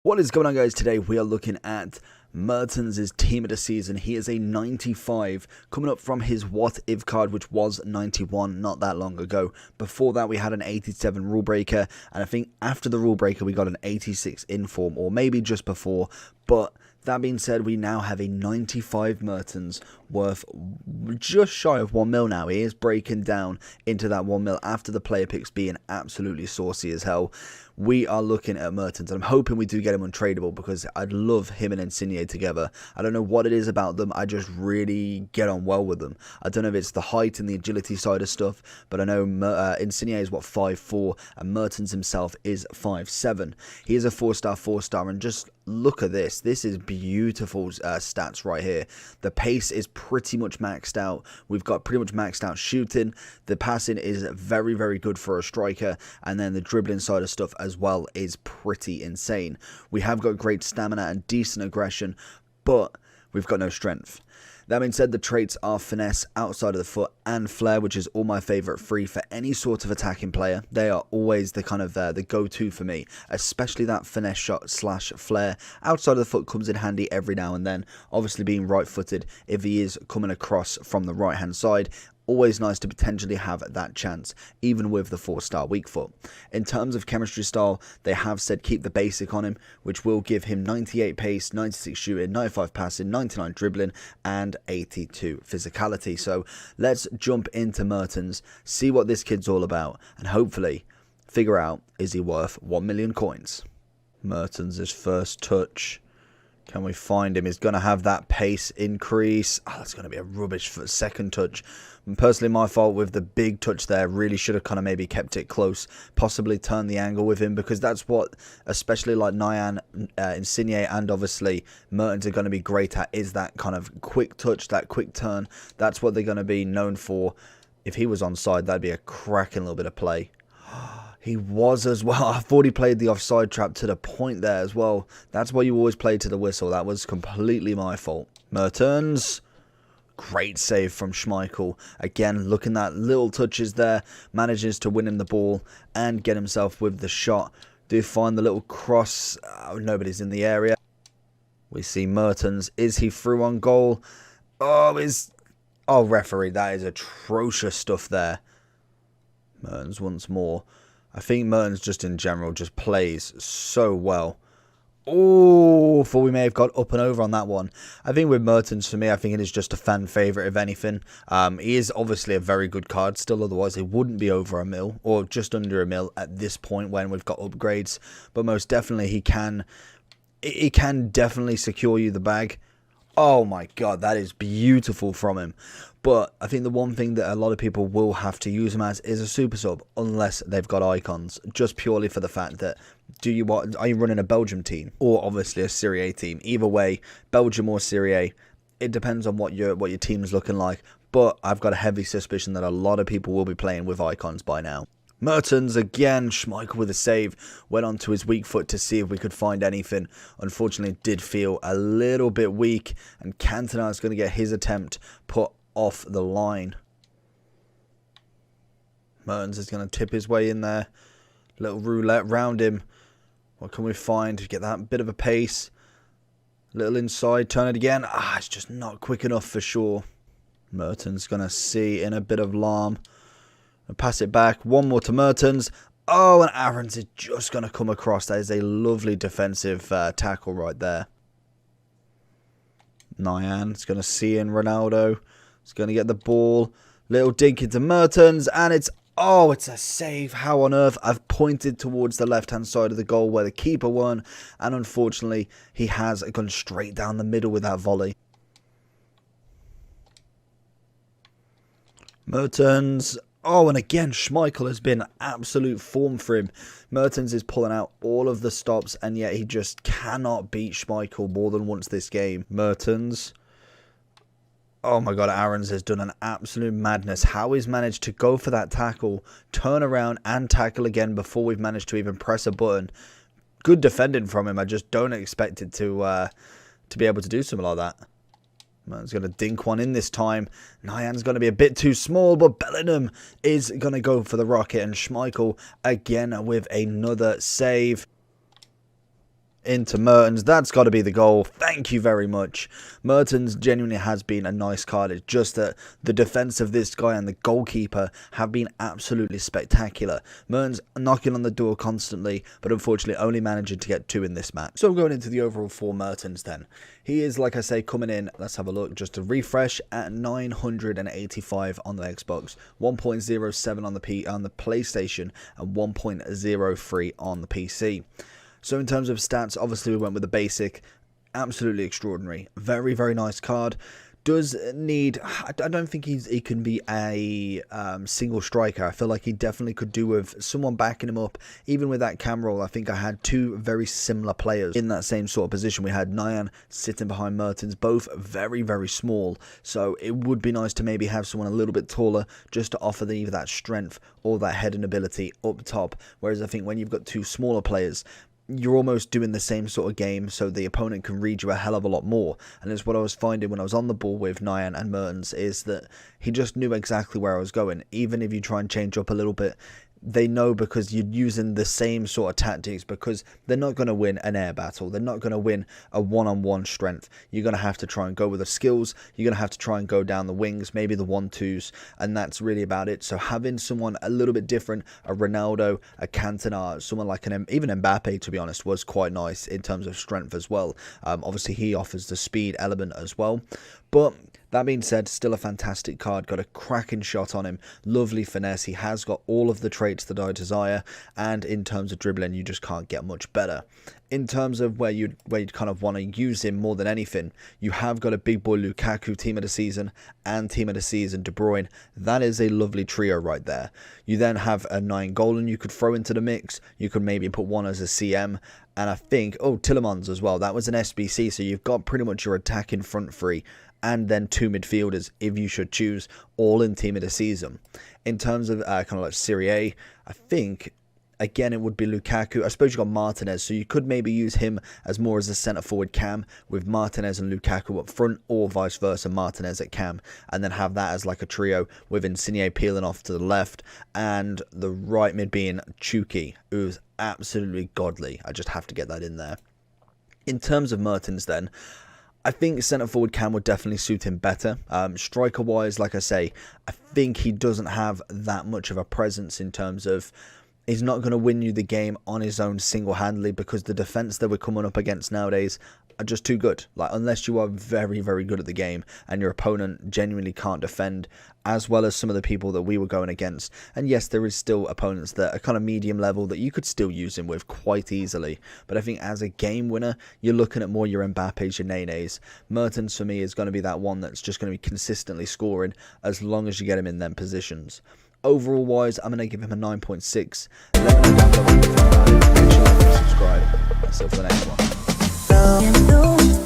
What is going on, guys? Today we are looking at Mertens' team of the season. He is a 95 coming up from his what if card, which was 91 not that long ago. Before that we had an 87 rule breaker, and I think after the rule breaker we got an 86 inform, or maybe just before. But that being said, we now have a 95 Mertens worth just shy of 1 mil now. He is breaking down into that 1 mil after the player picks being absolutely saucy as hell. We are looking at Mertens, and I'm hoping we do get him untradeable because I'd love him and Insigne together. I don't know what it is about them, I just really get on well with them. I don't know if it's the height and the agility side of stuff, but I know Insigne is what, 5'4", and Mertens himself is 5'7". He is a 4-star, and just look at this. This is beautiful stats right here. The pace is pretty much maxed out. We've got pretty much maxed out shooting. The passing is very, very good for a striker, and then the dribbling side of stuff as well is pretty insane. We have got great stamina and decent aggression, but we've got no strength. That being said, the traits are finesse, outside of the foot, and flair, which is all my favourite three for any sort of attacking player. They are always the kind of the go-to for me, especially that finesse shot slash flair. Outside of the foot comes in handy every now and then, obviously being right-footed if he is coming across from the right-hand side. Always nice to potentially have that chance, even with the 4-star weak foot. In terms of chemistry style, they have said keep the basic on him, which will give him 98 pace, 96 shooting, 95 passing, 99 dribbling, and 82 physicality. So let's jump into Mertens, see what this kid's all about, and hopefully figure out, is he worth 1 million coins? Mertens' first touch. Can we find him? He's going to have that pace increase. Oh, that's going to be a rubbish second touch. And personally, my fault with the big touch there. Really should have kind of maybe kept it close. Possibly turned the angle with him, because that's what, especially like Nyan, Insigne, and obviously Mertens are going to be great at, is that kind of quick touch, that quick turn. That's what they're going to be known for. If he was onside, that'd be a cracking little bit of play. He was as well. I thought he played the offside trap to the point there as well. That's why you always play to the whistle. That was completely my fault. Mertens. Great save from Schmeichel. Again, looking at little touches there. Manages to win him the ball and get himself with the shot. Do find the little cross. Oh, nobody's in the area. We see Mertens. Is he through on goal? Oh, referee. That is atrocious stuff there. Mertens once more. I think Mertens just in general just plays so well. Oh, thought we may have got up and over on that one. I think with Mertens, for me, I think it is just a fan favourite, if anything. He is obviously a very good card still, otherwise it wouldn't be over a mil, or just under a mil at this point when we've got upgrades. But most definitely he can definitely secure you the bag. Oh my god, that is beautiful from him. But I think the one thing that a lot of people will have to use him as is a super sub, unless they've got icons, just purely for the fact that are you running a Belgium team or obviously a Serie A team? Either way, Belgium or Serie A, it depends on what your team's looking like. But I've got a heavy suspicion that a lot of people will be playing with icons by now. Mertens again, Schmeichel with a save, went on to his weak foot to see if we could find anything. Unfortunately, it did feel a little bit weak, and Cantona is going to get his attempt put off the line. Mertens is going to tip his way in there. Little roulette round him. What can we find? Get that bit of a pace. Little inside, turn it again. It's just not quick enough for sure. Mertens going to see in a bit of alarm. Pass it back. One more to Mertens. Oh, and Aarons is just going to come across. That is a lovely defensive tackle right there. Nyan is going to see in Ronaldo. He's going to get the ball. Little dink into Mertens. And it's a save. How on earth? I've pointed towards the left-hand side of the goal where the keeper won. And unfortunately, he has gone straight down the middle with that volley. Mertens. Oh, and again, Schmeichel has been absolute form for him. Mertens is pulling out all of the stops, and yet he just cannot beat Schmeichel more than once this game. Mertens. Oh my god, Aarons has done an absolute madness. How he's managed to go for that tackle, turn around and tackle again before we've managed to even press a button. Good defending from him. I just don't expect it to be able to do something like that. Man's going to dink one in this time. Nyan's going to be a bit too small, but Bellingham is going to go for the rocket. And Schmeichel again with another save. into Mertens. That's got to be the goal. Thank you very much. Mertens genuinely has been a nice card. It's just that the defense of this guy and the goalkeeper have been absolutely spectacular. Mertens knocking on the door constantly, but unfortunately only managing to get 2 in this match. So going into the overall for Mertens then. He is, like I say, coming in, let's have a look, just to refresh, at 985 on the Xbox, 1.07 on the PlayStation, and 1.03 on the PC. So in terms of stats, obviously we went with the basic. Absolutely extraordinary. Very, very nice card. Does need, I don't think he can be a single striker. I feel like he definitely could do with someone backing him up. Even with that cam roll, I think I had 2 very similar players in that same sort of position. We had Nyan sitting behind Mertens, both very, very small. So it would be nice to maybe have someone a little bit taller just to offer either that strength or that heading ability up top. Whereas I think when you've got 2 smaller players, you're almost doing the same sort of game, so the opponent can read you a hell of a lot more. And it's what I was finding when I was on the ball with Nyan and Mertens, is that he just knew exactly where I was going. Even if you try and change up a little bit, they know, because you're using the same sort of tactics, because they're not going to win an air battle. They're not going to win a one-on-one strength. You're going to have to try and go with the skills. You're going to have to try and go down the wings, maybe the 1-2s, and that's really about it. So having someone a little bit different, a Ronaldo, a Cantona, someone like even Mbappe, to be honest, was quite nice in terms of strength as well. Obviously, he offers the speed element as well. But that being said, still a fantastic card. Got a cracking shot on him. Lovely finesse. He has got all of the traits that I desire. And in terms of dribbling, you just can't get much better. In terms of where you'd kind of want to use him more than anything, you have got a big boy Lukaku, team of the season, and team of the season De Bruyne. That is a lovely trio right there. You then have a 9-goal you could throw into the mix. You could maybe put one as a CM. And I think, oh, Tillemans as well. That was an SBC. So you've got pretty much your attacking front three, and then 2 midfielders, if you should choose, all in team of the season. In terms of kind of like Serie A, I think, again, it would be Lukaku. I suppose you got Martinez, so you could maybe use him as more as a centre-forward cam, with Martinez and Lukaku up front, or vice versa, Martinez at cam, and then have that as like a trio, with Insigne peeling off to the left, and the right mid being Chuki, who's absolutely godly. I just have to get that in there. In terms of Mertens then, I think centre-forward cam would definitely suit him better. Striker-wise, like I say, I think he doesn't have that much of a presence in terms of, he's not going to win you the game on his own single-handedly, because the defence that we're coming up against nowadays are just too good. Like, unless you are very, very good at the game and your opponent genuinely can't defend as well as some of the people that we were going against. And yes, there is still opponents that are kind of medium level that you could still use him with quite easily. But I think as a game winner, you're looking at more your Mbappes, your Nenes. Mertens for me is going to be that one that's just going to be consistently scoring as long as you get him in them positions. Overall wise, I'm going to give him a 9.6. Let me know down below what you think about it. Make sure you subscribe. I'll see you for the next one.